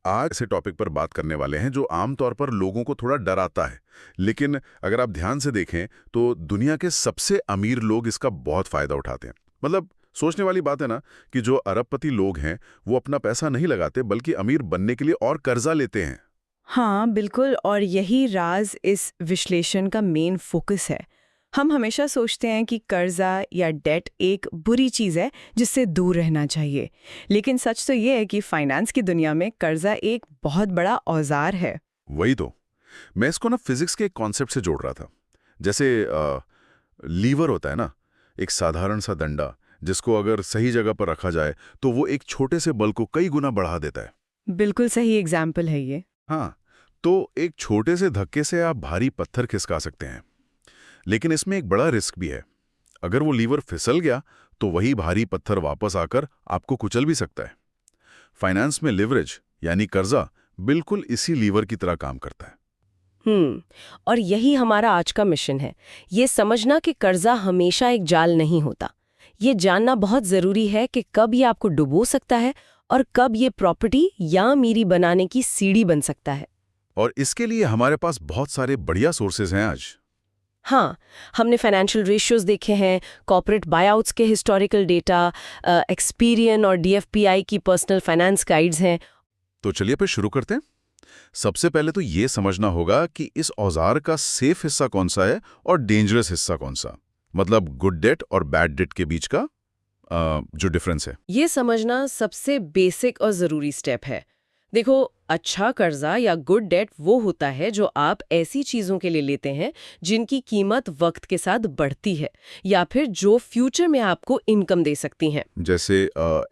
आज ऐसे टॉपिक पर बात करने वाले हैं जो आमतौर पर लोगों को थोड़ा डराता है, लेकिन अगर आप ध्यान से देखें तो दुनिया के सबसे अमीर लोग इसका बहुत फायदा उठाते हैं। मतलब सोचने वाली बात है ना कि जो अरबपति लोग हैं वो अपना पैसा नहीं लगाते बल्कि अमीर बनने के लिए और कर्जा लेते हैं। हाँ बिल्कुल, और यही राज इस विश्लेषण का मेन फोकस है। हम हमेशा सोचते हैं कि कर्जा या डेट एक बुरी चीज़ है जिससे दूर रहना चाहिए, लेकिन सच तो ये है कि फाइनेंस की दुनिया में कर्जा एक बहुत बड़ा औजार है। वही तो, मैं इसको ना फिजिक्स के एक कॉन्सेप्ट से जोड़ रहा था। जैसे लीवर होता है ना, एक साधारण सा डंडा जिसको अगर सही जगह पर रखा जाए तो वो एक छोटे से बल को कई गुना बढ़ा देता है। बिल्कुल सही एग्जाम्पल है ये। हाँ, तो एक छोटे से धक्के से आप भारी पत्थर खिसका सकते हैं, लेकिन इसमें एक बड़ा रिस्क भी है। अगर वो लीवर फिसल गया तो वही भारी पत्थर वापस आकर आपको कुचल भी सकता है। फाइनेंस में लिवरेज यानी कर्जा बिल्कुल इसी लीवर की तरह काम करता है। और यही हमारा आज का मिशन है, ये समझना कि कर्जा हमेशा एक जाल नहीं होता। ये जानना बहुत जरूरी है कि कब ये आपको डुबो सकता है और कब ये प्रॉपर्टी या अमीरी बनाने की सीढ़ी बन सकता है। और इसके लिए हमारे पास बहुत सारे बढ़िया सोर्सेज हैं आज। हाँ, हमने फाइनेंशियल रेशियोज देखे हैं, कॉर्पोरेट बायआउट्स के हिस्टोरिकल डेटा, एक्सपीरियन और डीएफपीआई की पर्सनल फाइनेंस गाइड्स हैं। तो चलिए फिर शुरू करते हैं। सबसे पहले तो ये समझना होगा कि इस औजार का सेफ हिस्सा कौन सा है और डेंजरस हिस्सा कौन सा। मतलब गुड डेट और बैड डेट के बीच का जो डिफरेंस है। ये समझना सबसे बेसिक और ज़रूरी स्टेप है। देखो, अच्छा कर्जा या गुड डेट वो होता है जो आप ऐसी चीज़ों के लिए लेते हैं जिनकी कीमत वक्त के साथ बढ़ती है या फिर जो फ्यूचर में आपको इनकम दे सकती हैं। जैसे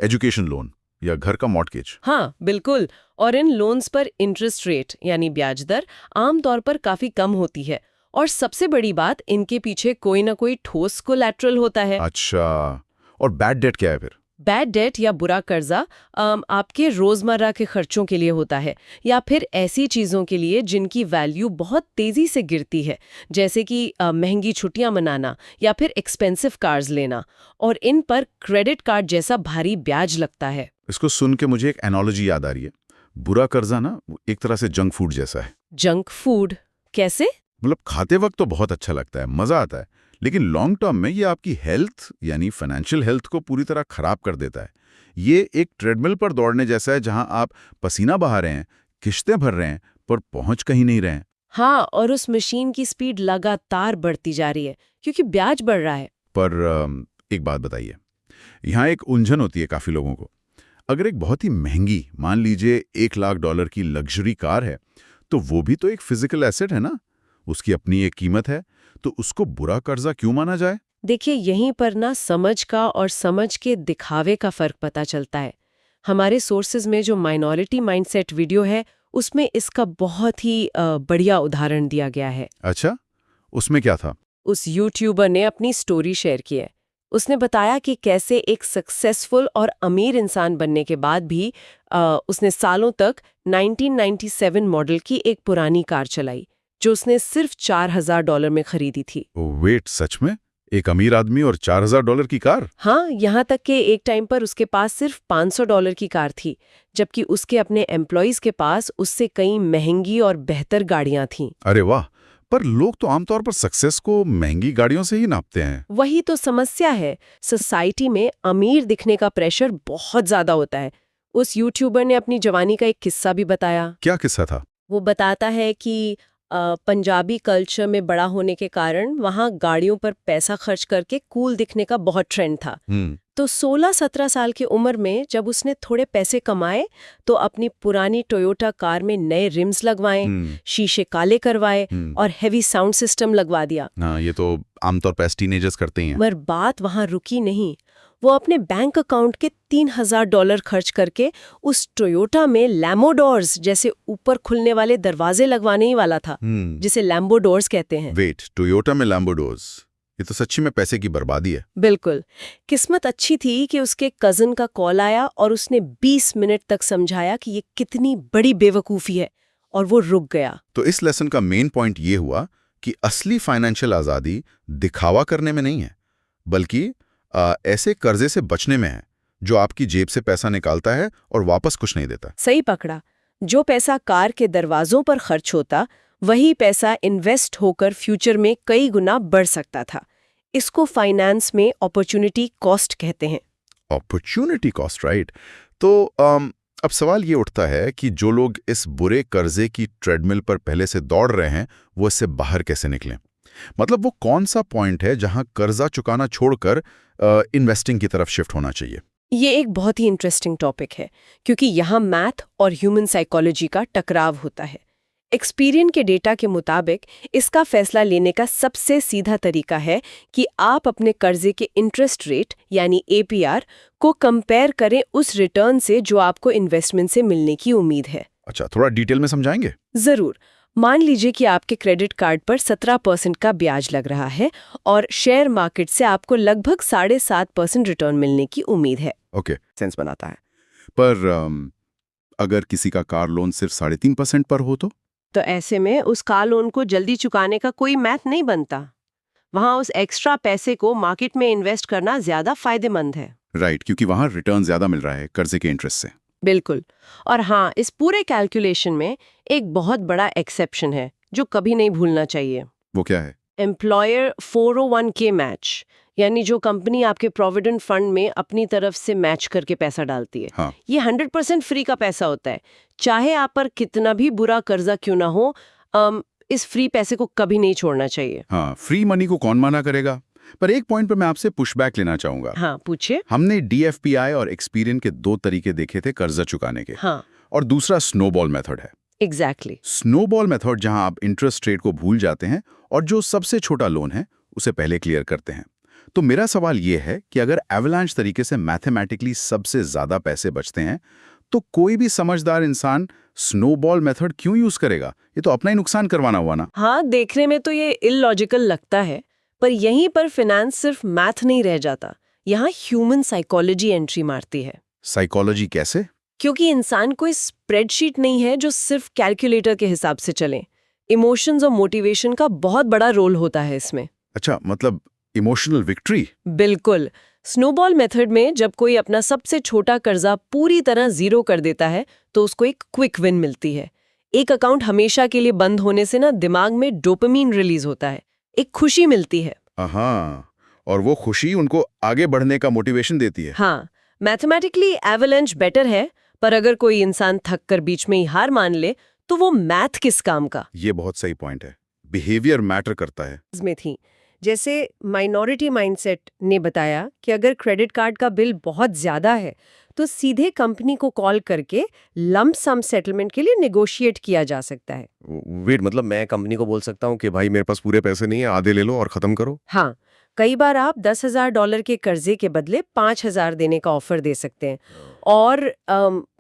एजुकेशन लोन या घर का मॉर्टगेज। हाँ बिल्कुल, और इन लोन्स पर इंटरेस्ट रेट यानी ब्याज दर आमतौर पर काफ़ी कम होती है, और सबसे बड़ी बात, इनके पीछे कोई ना कोई ठोस कोलैटरल होता है। अच्छा, और बैड डेट क्या है फिर? बैड डेट या बुरा कर्जा आपके रोजमर्रा के खर्चों के लिए होता है या फिर ऐसी चीजों के लिए जिनकी वैल्यू बहुत तेजी से गिरती है, जैसे कि महंगी छुट्टियां मनाना या फिर एक्सपेंसिव कार्स लेना, और इन पर क्रेडिट कार्ड जैसा भारी ब्याज लगता है। इसको सुन के मुझे एक एनालॉजी याद आ रही है। बुरा कर्जा ना एक तरह से जंक फूड जैसा है। जंक फूड कैसे? मतलब खाते वक्त तो बहुत अच्छा लगता है, मजा आता है, लेकिन लॉन्ग टर्म में ये आपकी हेल्थ यानी फाइनेंशियल हेल्थ को पूरी तरह खराब कर देता है। ये एक ट्रेडमिल पर दौड़ने जैसा है जहां आप पसीना बहा रहे हैं, किश्तें भर रहे हैं, पर पहुंच कहीं नहीं रहे हैं। हाँ, और उस मशीन की स्पीड लगातार बढ़ती जा रही है क्योंकि ब्याज बढ़ रहा है। पर एक बात बताइए, यहाँ एक उलझन होती है काफी लोगों को। अगर एक बहुत ही महंगी, मान लीजिए $1,00,000 की लग्जरी कार है, तो वो भी तो एक फिजिकल एसेट है ना, उसकी अपनी एक कीमत है, तो उसको बुरा कर्जा क्यों माना जाए? देखिए, यहीं पर ना समझ का और समझ के दिखावे का फर्क पता चलता है। हमारे सोर्सेज में जो माइनॉरिटी माइंडसेट वीडियो है उसमें इसका बहुत ही बढ़िया उदाहरण दिया गया है। अच्छा, उसमें क्या था? उस यूट्यूबर ने अपनी स्टोरी शेयर की है। उसने बताया कि कैसे एक सक्सेसफुल और अमीर इंसान बनने के बाद भी उसने सालों तक 1997 मॉडल की एक पुरानी कार चलाई जो उसने सिर्फ $4,000 में खरीदी थी। वेट, सच में? एक अमीर आदमी और $4,000 की कार? हाँ, यहाँ तक कि एक टाइम पर उसके पास सिर्फ $500 की कार थी, जबकि उसके अपने एम्प्लॉइज के पास उससे कई महंगी और बेहतर गाड़ियां थीं। अरे वाह! पर लोग तो आमतौर पर सक्सेस को महंगी गाड़ियों से ही नापते हैं। वही तो समस्या है। सोसाइटी में अमीर दिखने का प्रेशर बहुत ज्यादा होता है। उस यूट्यूबर ने अपनी जवानी का एक किस्सा भी बताया। क्या किस्सा था? वो बताता है कि पंजाबी कल्चर में बड़ा होने के कारण वहाँ गाड़ियों पर पैसा खर्च करके कूल दिखने का बहुत ट्रेंड था। तो 16-17 साल की उम्र में जब उसने थोड़े पैसे कमाए तो अपनी पुरानी टोयोटा कार में नए रिम्स लगवाए, शीशे काले करवाए और हेवी साउंड सिस्टम लगवा दिया। हाँ, ये तो आमतौर पर टीनेजर्स करते ही हैं। मगर बात वहाँ रुकी नहीं। वो अपने बैंक अकाउंट के $3,000 खर्च करके उस टोयोटा में लैम्बो डोर्स जैसे ऊपर खुलने वाले दरवाजे लगवाने ही वाला था, जिसे लैम्बो डोर्स कहते हैं। वेट, टोयोटा में लैम्बो डोर्स? ये तो सच्ची में पैसे की बर्बादी है। बिल्कुल। किस्मत अच्छी थी कि उसके कजिन का कॉल आया और उसने 20 मिनट तक समझाया कि ये कितनी बड़ी बेवकूफ़ी है, और वो रुक गया। तो इस लेसन का मेन पॉइंट ये हुआ कि असली फाइनेंशियल आज़ादी दिखावा करने में नहीं है, बल्कि ऐसे कर्जे से बचने में है जो आपकी जेब से पैसा निकालता है और वापस कुछ नहीं देता। सही पकड़ा। जो पैसा कार के दरवाजों पर खर्च होता, वही पैसा इन्वेस्ट होकर फ्यूचर में कई गुना बढ़ सकता था। इसको फाइनेंस में अपॉर्चुनिटी कॉस्ट कहते हैं। Opportunity cost, right. तो अब सवाल ये उठता है कि जो लोग इस बुरे कर्जे की ट्रेडमिल पर पहले से दौड़ रहे हैं, वो इससे बाहर कैसे निकलें? मतलब वो कौन सा पॉइंट है जहां कर्जा चुकाना छोड़कर इन्वेस्टिंग की तरफ शिफ्ट होना चाहिए? ये एक बहुत ही इंटरेस्टिंग टॉपिक है, क्योंकि यहाँ मैथ और ह्यूमन साइकोलॉजी का टकराव होता है। एक्सपीरियन के डेटा के मुताबिक इसका फैसला लेने का सबसे सीधा तरीका है कि आप अपने कर्जे के इंटरेस्ट रेट यानी APR को कंपेयर करें उस रिटर्न से जो आपको इन्वेस्टमेंट से मिलने की उम्मीद है। अच्छा, थोड़ा डिटेल में समझाएंगे? जरूर। मान लीजिए कि आपके क्रेडिट कार्ड पर 17% का ब्याज लग रहा है और शेयर मार्केट से आपको लगभग 7.5% रिटर्न मिलने की उम्मीद है। ओके, सेंस बनाता है। पर अगर किसी का कार लोन सिर्फ 3.5% पर हो तो ऐसे में उस कार लोन को जल्दी चुकाने का कोई मैथ नहीं बनता। वहाँ उस एक्स्ट्रा पैसे को मार्केट में इन्वेस्ट करना ज्यादा फायदेमंद है। राइट, क्योंकि वहां रिटर्न ज्यादा मिल रहा है कर्जे के इंटरेस्ट से। बिल्कुल। और हाँ, इस पूरे कैलकुलेशन में एक बहुत बड़ा एक्सेप्शन है जो कभी नहीं भूलना चाहिए। वो क्या है? एम्प्लॉयर 401k मैच, यानी जो कंपनी आपके प्रोविडेंट फंड में अपनी तरफ से मैच करके पैसा डालती है। हाँ। ये 100% फ्री का पैसा होता है। चाहे आप पर कितना भी बुरा कर्जा क्यों ना हो, इस फ्री पैसे को कभी नहीं छोड़ना चाहिए। हाँ, फ्री मनी को कौन मना करेगा? पर एक पॉइंट पर मैं आपसे पुशबैक लेना चाहूंगा। हाँ, पूछिए। हमने DFPI और एक्सपीरियन के 2 तरीके देखे थे कर्जा चुकाने के। हाँ, और दूसरा स्नोबॉल मेथड है। एग्जैक्टली। स्नोबॉल मेथड जहां आप इंटरेस्ट रेट को भूल जाते हैं और जो सबसे छोटा लोन है उसे पहले क्लियर करते हैं। तो मेरा सवाल ये है कि अगर एवलांच तरीके से मैथमेटिकली सबसे ज्यादा पैसे बचते हैं, तो कोई भी समझदार इंसान स्नोबॉल मेथड क्यों यूज करेगा? ये तो अपना ही नुकसान करवाना हुआ ना। हाँ, देखने में तो ये इलॉजिकल लगता है, पर यहीं पर फाइनेंस सिर्फ मैथ नहीं रह जाता। यहाँ ह्यूमन साइकोलॉजी एंट्री मारती है। साइकोलॉजी कैसे? क्योंकि इंसान कोई स्प्रेडशीट नहीं है जो सिर्फ कैलकुलेटर के हिसाब से चले। इमोशंस और मोटिवेशन का बहुत बड़ा रोल होता है इसमें। अच्छा, मतलब इमोशनल विक्ट्री? बिल्कुल। स्नोबॉल मेथड में जब कोई अपना सबसे छोटा कर्जा पूरी तरह जीरो कर देता है, तो उसको एक क्विक विन मिलती है। एक अकाउंट हमेशा के लिए बंद होने से ना दिमाग में डोपामीन रिलीज होता है, एक खुशी मिलती है। हाँ, और वो खुशी उनको आगे बढ़ने का मोटिवेशन देती है। हाँ, मैथमेटिकली एवलांच बेटर है, पर अगर कोई इंसान थक कर बीच में ही हार मान ले, तो वो मैथ किस काम का? ये बहुत सही पॉइंट है। बिहेवियर मैटर करता है। में थी। जैसे माइनॉरिटी माइंडसेट ने बताया कि अगर क्रेडिट कार्ड का बिल बहुत ज्यादा है, तो सीधे कंपनी को कॉल करके लंप सम सेटलमेंट के लिए नेगोशिएट किया जा सकता है। वेट, मतलब मैं कंपनी को बोल सकता हूँ कि भाई मेरे पास पूरे पैसे नहीं है, आधे ले लो और खत्म करो? हाँ, कई बार आप $10,000 के कर्जे के बदले 5,000 देने का ऑफर दे सकते हैं। और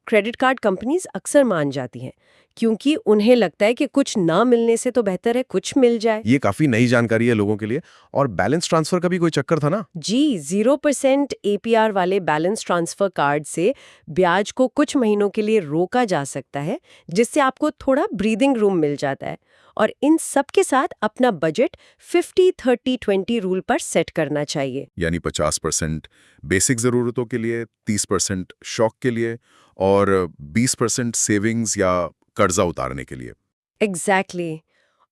क्रेडिट कार्ड कंपनीज अक्सर मान जाती हैं, क्योंकि उन्हें लगता है कि कुछ ना मिलने से तो बेहतर है कुछ मिल जाए। ये काफी नई जानकारी है लोगों के लिए। और बैलेंस ट्रांसफर का भी कोई चक्कर था ना? जी, 0% APR वाले बैलेंस ट्रांसफर कार्ड से ब्याज को कुछ महीनों के लिए रोका जा सकता है, जिससे आपको थोड़ा ब्रीदिंग रूम मिल जाता है। और इन सब के साथ अपना बजट 50-30-20 रूल पर सेट करना चाहिए। यानी 50% बेसिक जरूरतों के लिए, 30% शौक के लिए और 20% सेविंग्स या कर्जा उतारने के लिए। एग्जैक्टली।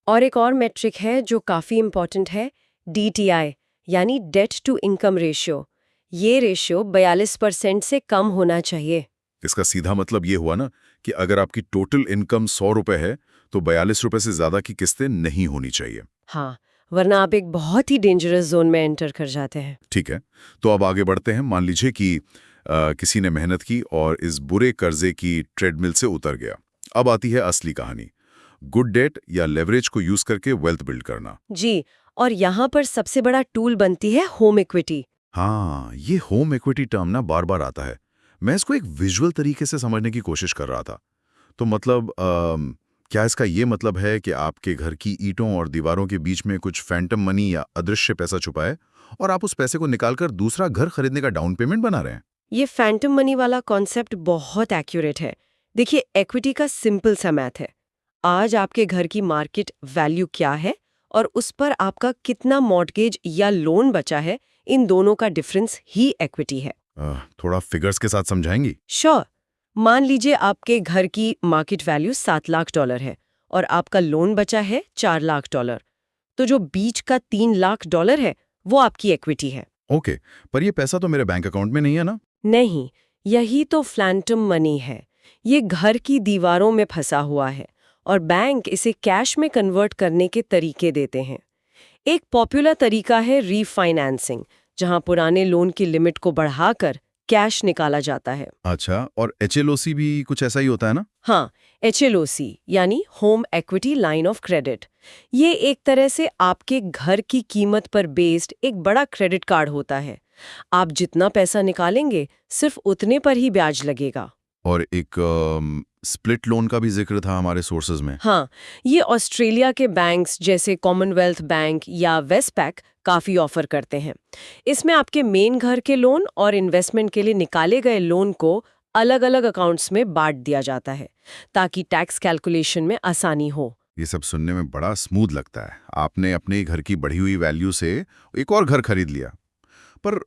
और एक और मेट्रिक है जो काफी इंपॉर्टेंट है, DTI यानी डेट टू इनकम रेशियो। ये रेशियो 42% से कम होना चाहिए। इसका सीधा मतलब ये हुआ ना कि अगर आपकी टोटल इनकम 100 रुपए है, तो 42 रुपए से ज्यादा की किस्तें नहीं होनी चाहिए। हाँ, वरना आप एक बहुत ही डेंजरस जोन में एंटर कर जाते हैं। ठीक है, तो अब आगे बढ़ते हैं। मान लीजिए कि किसी ने मेहनत की और इस बुरे कर्जे की ट्रेडमिल से उतर गया। अब आती है असली कहानी, गुड डेट या लेवरेज को यूज करके वेल्थ बिल्ड करना। जी, और यहाँ पर सबसे बड़ा टूल बनती है होम इक्विटी। हाँ, ये होम इक्विटी टर्म ना बार बार आता है। मैं इसको एक विजुअल तरीके से समझने की कोशिश कर रहा था। तो मतलब क्या इसका ये मतलब है कि आपके घर की ईंटों और दीवारों के बीच में कुछ फैंटम मनी या अदृश्य पैसा छुपा है और आप उस पैसे को निकालकर दूसरा घर खरीदने का डाउन पेमेंट बना रहे हैं? ये फैंटम मनी वाला कॉन्सेप्ट बहुत एक्यूरेट है। देखिए, इक्विटी का सिंपल सा मैथ है। आज आपके घर की मार्केट वैल्यू क्या है और उस पर आपका कितना मॉर्टगेज या लोन बचा है, इन दोनों का डिफरेंस ही इक्विटी है। थोड़ा फिगर्स के साथ समझाएंगी? श्योर। मान लीजिए आपके घर की मार्केट वैल्यू $7 लाख है और आपका लोन बचा है $4 लाख, तो जो बीच का $3 लाख है वो आपकी इक्विटी है। ओके, पर ये पैसा तो मेरे बैंक अकाउंट में नहीं है ना? नहीं, यही तो फैंटम मनी है। ये घर की दीवारों में फंसा हुआ है और बैंक इसे कैश में कन्वर्ट करने के तरीके देते हैं। एक पॉपुलर तरीका है रीफाइनेंसिंग, जहां पुराने लोन की लिमिट को बढ़ाकर कैश निकाला जाता है। अच्छा, और HLOC भी कुछ ऐसा ही होता है ना? हाँ, HLOC यानी home equity line of credit. ये एक तरह से आपके घर की कीमत पर बेस्ड एक बड़ा क्रेडिट कार्ड होता है। आप जितना पैसा निकालेंगे सिर्फ उतने पर ही ब्याज लगेगा। और एक स्प्लिट लोन का भी जिक्र था हमारे सोर्सेज में। हाँ, ये ऑस्ट्रेलिया के बैंक्स जैसे कॉमनवेल्थ बैंक या वेस्टपैक काफ़ी ऑफर करते हैं। इसमें आपके मेन घर के लोन और इन्वेस्टमेंट के लिए निकाले गए लोन को अलग-अलग अकाउंट्स में बांट दिया जाता है ताकि टैक्स कैलकुलेशन में आसानी हो। ये सब सुनने में बड़ा स्मूथ लगता है। आपने अपने घर की बढ़ी हुई वैल्यू से एक और घर खरीद लिया, पर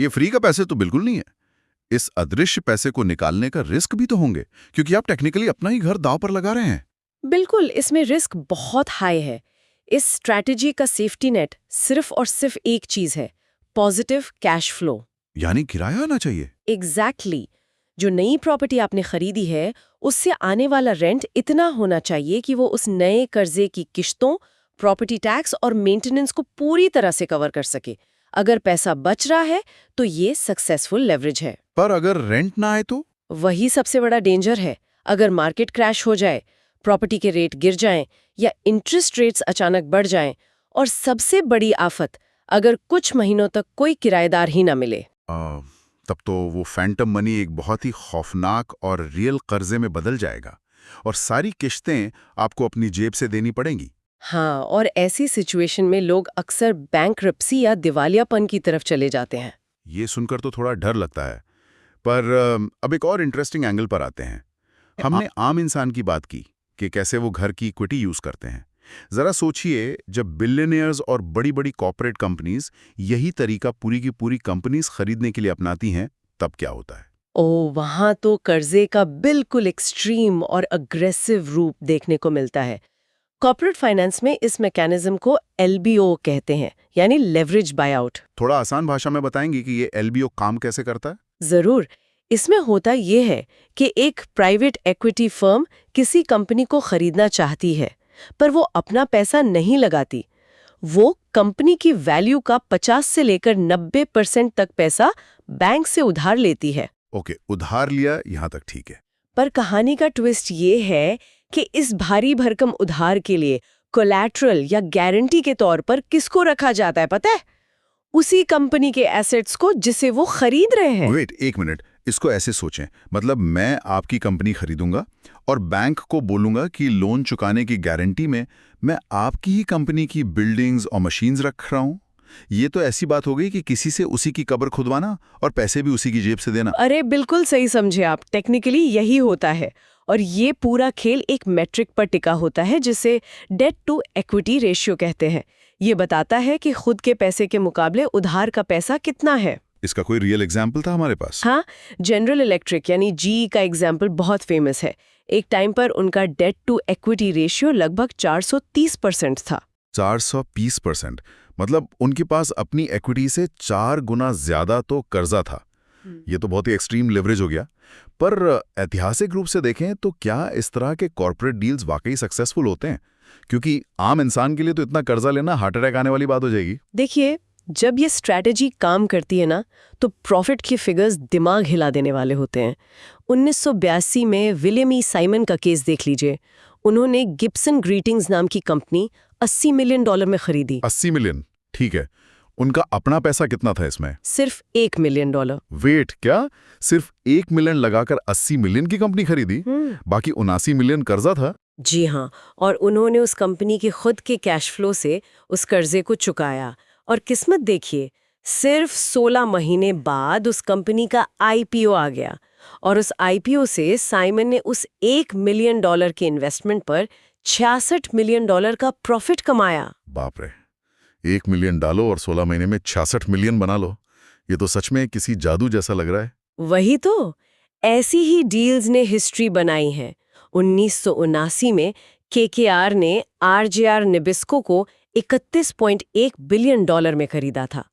ये फ्री का पैसे तो बिल्कुल नहीं है। इस अदृश्य पैसे को निकालने का रिस्क भी तो होंगे, क्योंकि आप टेक्निकली अपना ही घर दांव पर लगा रहे हैं। बिल्कुल, इसमें रिस्क बहुत हाई है। इस स्ट्रैटेजी का सेफ्टी नेट सिर्फ और सिर्फ एक चीज है, पॉजिटिव कैश फ्लो। यानी किराया आना चाहिए। एग्जैक्टली। जो नई प्रॉपर्टी आपने खरीदी है उससे आने वाला रेंट इतना होना चाहिए कि वो उस नए कर्जे की किश्तों, प्रॉपर्टी टैक्स और मेंटेनेंस को पूरी तरह से कवर कर सके। अगर पैसा बच रहा है तो ये सक्सेसफुल लेवरेज है। पर अगर रेंट ना आए तो? वही सबसे बड़ा डेंजर है। अगर मार्केट क्रैश हो जाए, प्रॉपर्टी के रेट गिर जाएं या इंटरेस्ट रेट्स अचानक बढ़ जाएं, और सबसे बड़ी आफत, अगर कुछ महीनों तक कोई किराएदार ही ना मिले। तब तो वो फैंटम मनी एक बहुत ही खौफनाक और रियल कर्जे में बदल जाएगा और सारी किश्तें आपको अपनी जेब से देनी पड़ेंगी। हाँ, और ऐसी सिचुएशन में लोग अक्सर बैंकरप्सी या दिवालियापन की तरफ चले जाते हैं। ये सुनकर तो थोड़ा डर लगता है। पर अब एक और इंटरेस्टिंग एंगल पर आते हैं। हमने आम इंसान की बात की कि कैसे वो घर की इक्विटी यूज करते हैं। जरा सोचिए, जब बिलियनियर्स और बड़ी बड़ी कॉर्पोरेट कंपनीज यही तरीका पूरी की पूरी कंपनीज खरीदने के लिए अपनाती हैं, तब क्या होता है? ओ, वहां तो कर्जे का बिल्कुल एक्सट्रीम और अग्रेसिव रूप देखने को मिलता है। कॉर्पोरेट फाइनेंस में इस मैकेनिज्म को LBO कहते हैं, यानी लेवरेज बायआउट। थोड़ा आसान भाषा में बताएंगी कि ये LBO काम कैसे करता है? जरूर। इसमें होता ये है कि एक प्राइवेट इक्विटी फर्म किसी कंपनी को खरीदना चाहती है, पर वो अपना पैसा नहीं लगाती। वो कंपनी की वैल्यू का 50 से लेकर 90% तक पैसा बैंक से उधार लेती है। ओके, उधार लिया, यहां तक ठीक है। पर कहानी का ट्विस्ट ये है कि इस भारी भरकम उधार के लिए कोलैटरल या गारंटी के तौर पर किसको रखा जाता है पता है? उसी कंपनी के एसेट्स को जिसे वो खरीद रहे हैं। वेट, एक मिनट, इसको ऐसे सोचें। मतलब मैं आपकी कंपनी खरीदूंगा और बैंक को बोलूंगा कि लोन चुकाने की गारंटी में मैं आपकी ही कंपनी की बिल्डिंग्स और मशीन्स रख रहा हूं। ये तो ऐसी बात हो गई कि किसी से उसी की कब्र खुदवाना और पैसे भी उसी की जेब से देना। अरे बिल्कुल सही समझे आप। टेक्निकली यही होता है, और ये पूरा खेल एक मैट्रिक पर टिका होता है जिसे डेट टू इक्विटी रेशियो कहते हैं। ये बताता है कि खुद के पैसे के मुकाबले उधार का पैसा कितना है। इसका कोई रियल एग्जाम्पल था हमारे पास? हाँ, जनरल इलेक्ट्रिक यानी GE का एग्जाम्पल बहुत फेमस है। एक टाइम पर उनका डेट टू इक्विटी रेशियो लगभग 430% था। 420%? मतलब उनके पास अपनी इक्विटी से 4 गुना ज्यादा तो कर्जा था। ये तो बहुत ही एक्सट्रीम लेवरेज हो गया। पर ऐतिहासिक रूप से देखें तो क्या इस तरह के कॉर्पोरेट डील्स वाकई सक्सेसफुल होते हैं? क्योंकि आम इंसान के लिए तो इतना कर्जा लेना हार्ट अटैक आने वाली बात हो जाएगी। देखिए, जब ये स्ट्रैटेजी काम करती है ना, तो प्रॉफिट के फिगर्स दिमाग हिला देने वाले होते हैं। 1982 में विलियम ई साइमन का केस देख लीजिए। उन्होंने गिब्सन ग्रीटिंग्स नाम की कंपनी $80 मिलियन में खरीदी। 80 मिलियन, ठीक है। उनका अपना पैसा कितना था इसमें? सिर्फ $1 मिलियन। वेट, क्या सिर्फ 1 मिलियन लगाकर 80 मिलियन की कंपनी खरीदी? बाकी 79 मिलियन कर्जा था? जी हाँ, और उन्होंने उस कंपनी के खुद के कैश फ्लो से उस कर्जे को चुकाया। और किस्मत देखिए, सिर्फ 16 महीने बाद उस कंपनी का IPO आ गया, और उस IPO से साइमन ने उस $1 मिलियन के इन्वेस्टमेंट पर $66 मिलियन का प्रॉफिट कमाया। बाप रे, 1 मिलियन डालो और 16 महीने में 66 मिलियन बना लो। ये तो सच में किसी जादू जैसा लग रहा है। वही तो, ऐसी ही डील्स ने हिस्ट्री बनाई है। 1979 में केकेआर ने आरजेआर नेबिस्को को $31.1 बिलियन में खरीदा था।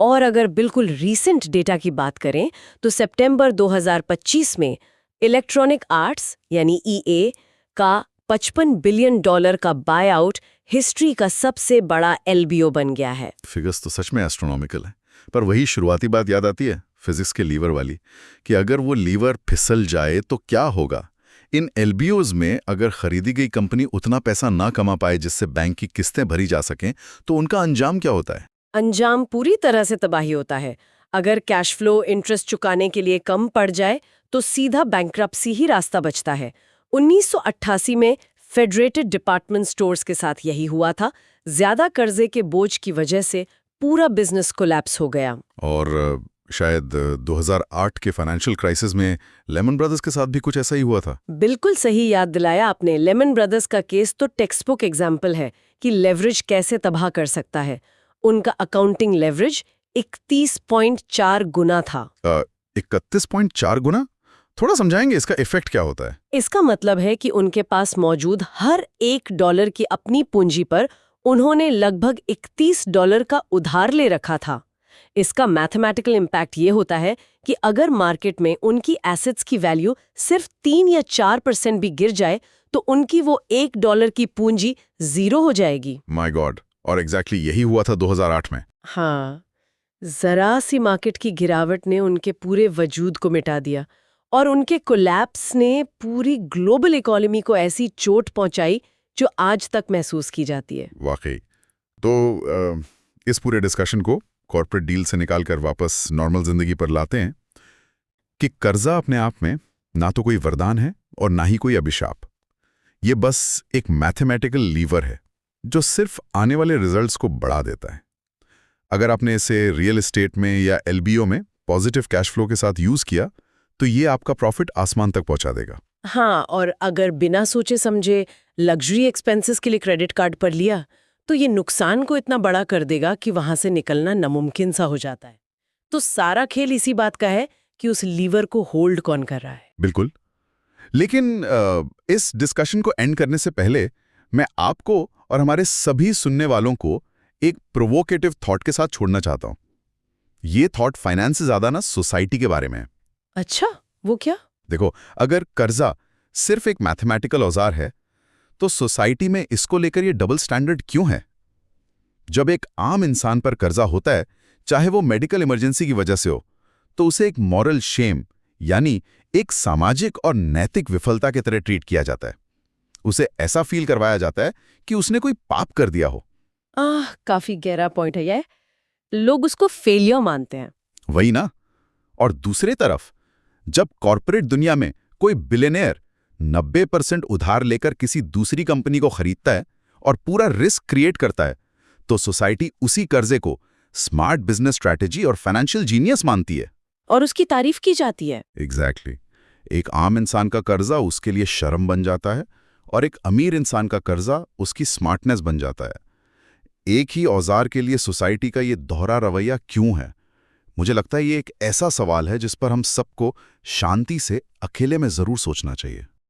और अगर बिल्कुल रीसेंट डेटा की बात करें तो सितंबर 2025 में इलेक्ट्रॉनिक आर्ट्स यानी ईए का $55 बिलियन का बाय आउट हिस्ट्री का सबसे बड़ा एलबीओ बन गया है। फिगर्स तो सच में एस्ट्रोनॉमिकल है, पर वही शुरुआती बात याद आती है फिजिक्स के लीवर वाली, कि अगर वो लीवर फिसल जाए तो क्या होगा। इन एलबीओज में अगर खरीदी गई कंपनी उतना पैसा ना कमा पाए जिससे बैंक की किस्तें भरी जा सकें, तो उनका अंजाम क्या होता है? अंजाम पूरी तरह से तबाही होता है। अगर कैश फ्लो इंटरेस्ट चुकाने के लिए कम पड़ जाए तो सीधा बैंकरप्सी ही रास्ता बचता है। 1988 में फेडरेटेड डिपार्टमेंट स्टोर्स के साथ यही हुआ था। ज्यादा कर्जे के बोझ की वजह से पूरा बिजनेस कोलैप्स हो गया। और शायद 2008 के फाइनेंशियल क्राइसिस में लेमन ब्रदर्स के साथ भी कुछ ऐसा ही हुआ था। बिल्कुल सही याद दिलाया आपने। लेमन ब्रदर्स का केस तो टेक्स्ट बुक एग्जाम्पल है कि लेवरेज कैसे तबाह कर सकता है। उनका अकाउंटिंग लेवरेज 31.4 गुना था। 31.4 गुना? थोड़ा समझाएंगे इसका इफेक्ट क्या होता है? इसका मतलब है कि उनके पास मौजूद हर $1 की अपनी पूंजी पर उन्होंने लगभग $31 का उधार ले रखा था। इसका मैथमेटिकल इम्पैक्ट ये होता है कि अगर मार्केट में उनकी एसेट्स की वैल्यू सिर्फ 3 या 4% भी गिर जाए तो उनकी वो $1 की पूंजी जीरो हो जाएगी। माय गॉड, और एग्जैक्टली यही हुआ था 2008 में। हाँ, जरा सी मार्केट की गिरावट ने उनके पूरे वजूद को मिटा दिया और उनके कोलैप्स ने पूरी ग्लोबल इकोनॉमी को ऐसी चोट पहुंचाई जो आज तक महसूस की जाती है। वाकई। तो इस पूरे डिस्कशन को कॉर्पोरेट डील से निकालकर वापस नॉर्मल जिंदगी पर लाते हैं कि कर्जा अपने आप में ना तो कोई वरदान है और ना ही कोई अभिशाप। ये बस एक मैथमेटिकल लीवर है जो सिर्फ आने वाले रिजल्ट्स को बढ़ा देता है। अगर आपने इसे रियल एस्टेट में या एलबीओ में पॉजिटिव कैश फ्लो के साथ यूज किया तो ये आपका प्रॉफिट आसमान तक पहुंचा देगा। हाँ, और अगर बिना सोचे समझे लग्जरी एक्सपेंसेस के लिए क्रेडिट कार्ड पर लिया तो ये नुकसान को इतना बड़ा कर देगा कि वहां से निकलना नामुमकिन सा हो जाता है। तो सारा खेल इसी बात का है कि उस लीवर को होल्ड कौन कर रहा है। बिल्कुल। लेकिन इस डिस्कशन को एंड करने से पहले मैं आपको और हमारे सभी सुनने वालों को एक प्रोवोकेटिव थॉट के साथ छोड़ना चाहता हूं। ये थॉट फाइनेंस से ज्यादा ना सोसाइटी के बारे में है। अच्छा, वो क्या? देखो, अगर कर्जा सिर्फ एक मैथमेटिकल औजार है तो सोसाइटी में इसको लेकर ये डबल स्टैंडर्ड क्यों है? जब एक आम इंसान पर कर्जा होता है, चाहे वो मेडिकल इमरजेंसी की वजह से हो, तो उसे एक मॉरल शेम यानी एक सामाजिक और नैतिक विफलता की तरह ट्रीट किया जाता है। उसे ऐसा फील करवाया जाता है कि उसने कोई पाप कर दिया हो। काफी गहरा पॉइंट है ये। लोग उसको फेलियर मानते हैं। वही ना। और दूसरी तरफ जब कॉर्पोरेट दुनिया में कोई बिलियनियर 90% उधार लेकर किसी दूसरी कंपनी को खरीदता है और पूरा रिस्क क्रिएट करता है, तो सोसाइटी उसी कर्जे को स्मार्ट बिजनेस स्ट्रैटेजी और फाइनेंशियल जीनियस मानती है और उसकी तारीफ की जाती है। एग्जैक्टली। एक आम इंसान का कर्जा उसके लिए शर्म बन जाता है और एक अमीर इंसान का कर्जा उसकी स्मार्टनेस बन जाता है। एक ही औजार के लिए सोसाइटी का ये दोहरा रवैया क्यों है? मुझे लगता है ये एक ऐसा सवाल है जिस पर हम सबको शांति से अकेले में जरूर सोचना चाहिए।